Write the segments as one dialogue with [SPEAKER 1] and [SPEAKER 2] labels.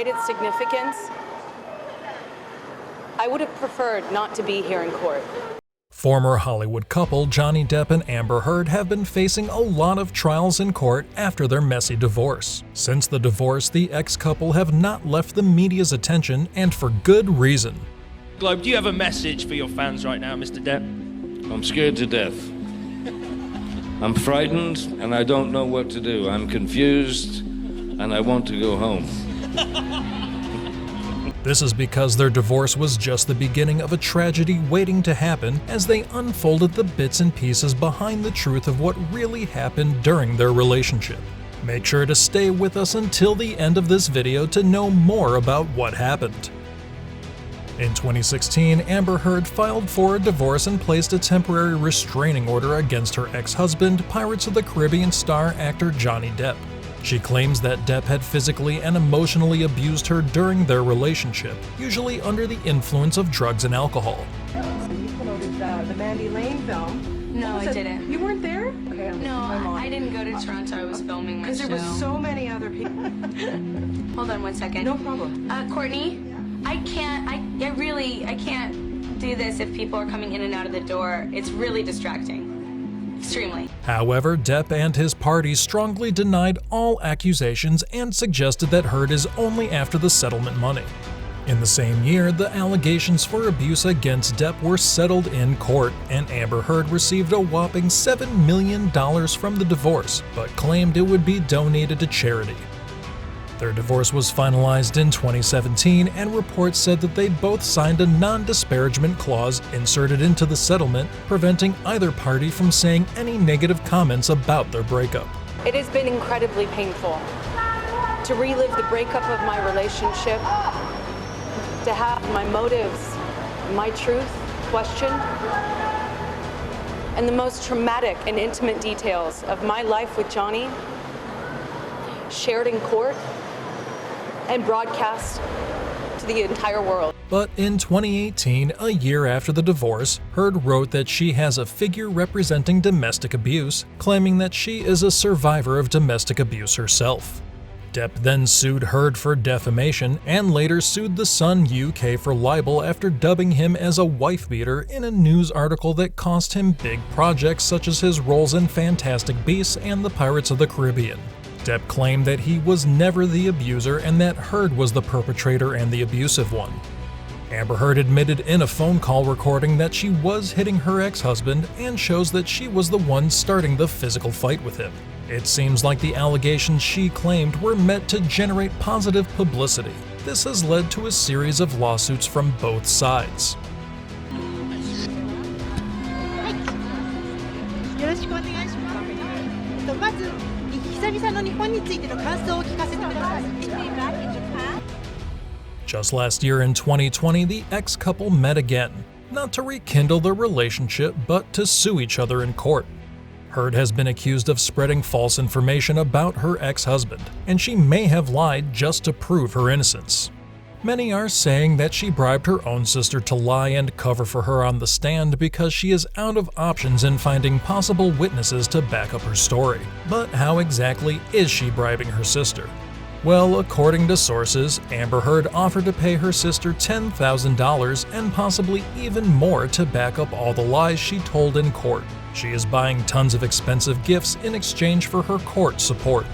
[SPEAKER 1] despite its significance, I would have preferred not to be here in court.
[SPEAKER 2] Former Hollywood couple Johnny Depp and Amber Heard have been facing a lot of trials in court after their messy divorce. Since the divorce, the ex-couple have not left the media's attention, and for good reason.
[SPEAKER 3] Globe, do you have a message for your fans right now, Mr. Depp?
[SPEAKER 4] I'm scared to death. I'm frightened and I don't know what to do. I'm confused and I want to go home.
[SPEAKER 2] This is because their divorce was just the beginning of a tragedy waiting to happen as they unfolded the bits and pieces behind the truth of what really happened during their relationship. Make sure to stay with us until the end of this video to know more about what happened. In 2016, Amber Heard filed for a divorce and placed a temporary restraining order against her ex-husband, Pirates of the Caribbean star actor Johnny Depp. She claims that Depp had physically and emotionally abused her during their relationship, usually under the influence of drugs and alcohol.
[SPEAKER 5] You promoted the Mandy Lane film.
[SPEAKER 6] No, I didn't.
[SPEAKER 5] You weren't there? Okay,
[SPEAKER 6] No, I didn't go to Toronto. I was filming my show.
[SPEAKER 5] Because there were so many other people.
[SPEAKER 6] Hold on one second.
[SPEAKER 5] No problem.
[SPEAKER 6] Courtney, I can't do this if people are coming in and out of the door. It's really distracting. Extremely.
[SPEAKER 2] However, Depp and his party strongly denied all accusations and suggested that Heard is only after the settlement money. In the same year, the allegations for abuse against Depp were settled in court, and Amber Heard received a whopping $7 million from the divorce, but claimed it would be donated to charity. Their divorce was finalized in 2017, and reports said that they both signed a non-disparagement clause inserted into the settlement, preventing either party from saying any negative comments about their breakup.
[SPEAKER 1] It has been incredibly painful to relive the breakup of my relationship, to have my motives, my truth questioned, and the most traumatic and intimate details of my life with Johnny shared in court and broadcast to the entire world.
[SPEAKER 2] But in 2018, a year after the divorce, Heard wrote that she has a figure representing domestic abuse, claiming that she is a survivor of domestic abuse herself. Depp then sued Heard for defamation and later sued The Sun UK for libel after dubbing him as a wife-beater in a news article that cost him big projects such as his roles in Fantastic Beasts and the Pirates of the Caribbean. Depp claimed that he was never the abuser and that Heard was the perpetrator and the abusive one. Amber Heard admitted in a phone call recording that she was hitting her ex-husband and shows that she was the one starting the physical fight with him. It seems like the allegations she claimed were meant to generate positive publicity. This has led to a series of lawsuits from both sides. Just last year in 2020, the ex-couple met again, not to rekindle their relationship, but to sue each other in court. Heard has been accused of spreading false information about her ex-husband, and she may have lied just to prove her innocence. Many are saying that she bribed her own sister to lie and cover for her on the stand because she is out of options in finding possible witnesses to back up her story. But how exactly is she bribing her sister? Well, according to sources, Amber Heard offered to pay her sister $10,000 and possibly even more to back up all the lies she told in court. She is buying tons of expensive gifts in exchange for her court support.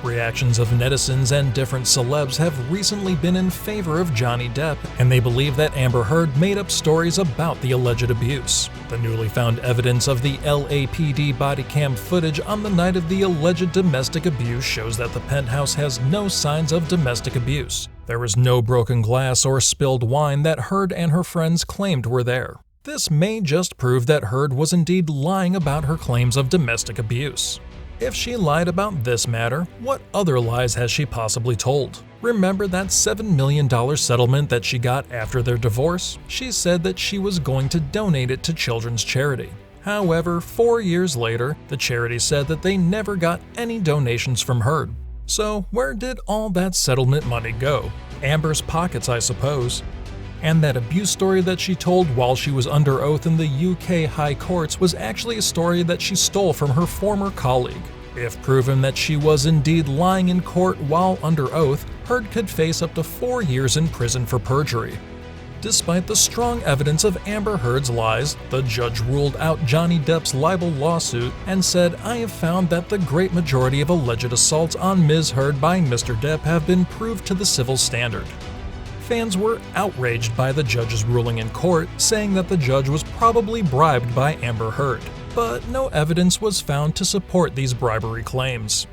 [SPEAKER 2] Reactions of netizens and different celebs have recently been in favor of Johnny Depp, and they believe that Amber Heard made up stories about the alleged abuse. The newly found evidence of the LAPD body cam footage on the night of the alleged domestic abuse shows that the penthouse has no signs of domestic abuse. There was no broken glass or spilled wine that Heard and her friends claimed were there. This may just prove that Heard was indeed lying about her claims of domestic abuse. If she lied about this matter, what other lies has she possibly told? Remember that $7 million settlement that she got after their divorce? She said that she was going to donate it to children's charity. However, 4 years later, the charity said that they never got any donations from Heard. So where did all that settlement money go? Amber's pockets, I suppose. And that abuse story that she told while she was under oath in the UK High Courts was actually a story that she stole from her former colleague. If proven that she was indeed lying in court while under oath, Heard could face up to 4 years in prison for perjury. Despite the strong evidence of Amber Heard's lies, the judge ruled out Johnny Depp's libel lawsuit and said, "I have found that the great majority of alleged assaults on Ms. Heard by Mr. Depp have been proved to the civil standard." Fans were outraged by the judge's ruling in court, saying that the judge was probably bribed by Amber Heard, but no evidence was found to support these bribery claims.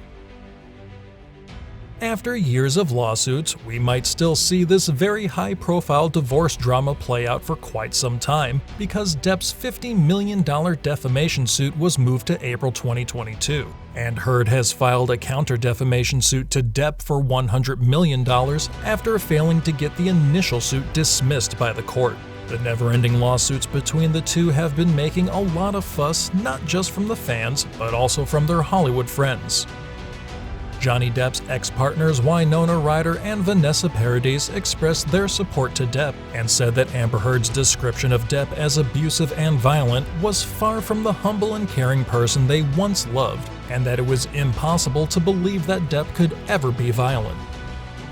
[SPEAKER 2] After years of lawsuits, we might still see this very high-profile divorce drama play out for quite some time, because Depp's $50 million defamation suit was moved to April 2022, and Heard has filed a counter-defamation suit to Depp for $100 million after failing to get the initial suit dismissed by the court. The never-ending lawsuits between the two have been making a lot of fuss, not just from the fans, but also from their Hollywood friends. Johnny Depp's ex-partners Winona Ryder and Vanessa Paradis expressed their support to Depp and said that Amber Heard's description of Depp as abusive and violent was far from the humble and caring person they once loved, and that it was impossible to believe that Depp could ever be violent.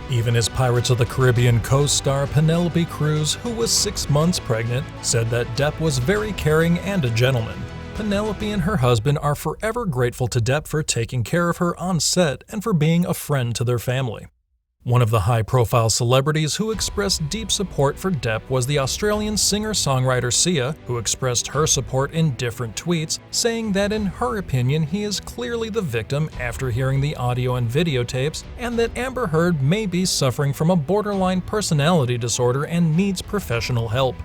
[SPEAKER 2] Even his Pirates of the Caribbean co-star Penelope Cruz, who was 6 months pregnant, said that Depp was very caring and a gentleman. Penelope and her husband are forever grateful to Depp for taking care of her on set and for being a friend to their family. One of the high-profile celebrities who expressed deep support for Depp was the Australian singer-songwriter Sia, who expressed her support in different tweets, saying that in her opinion he is clearly the victim after hearing the audio and videotapes, and that Amber Heard may be suffering from a borderline personality disorder and needs professional help.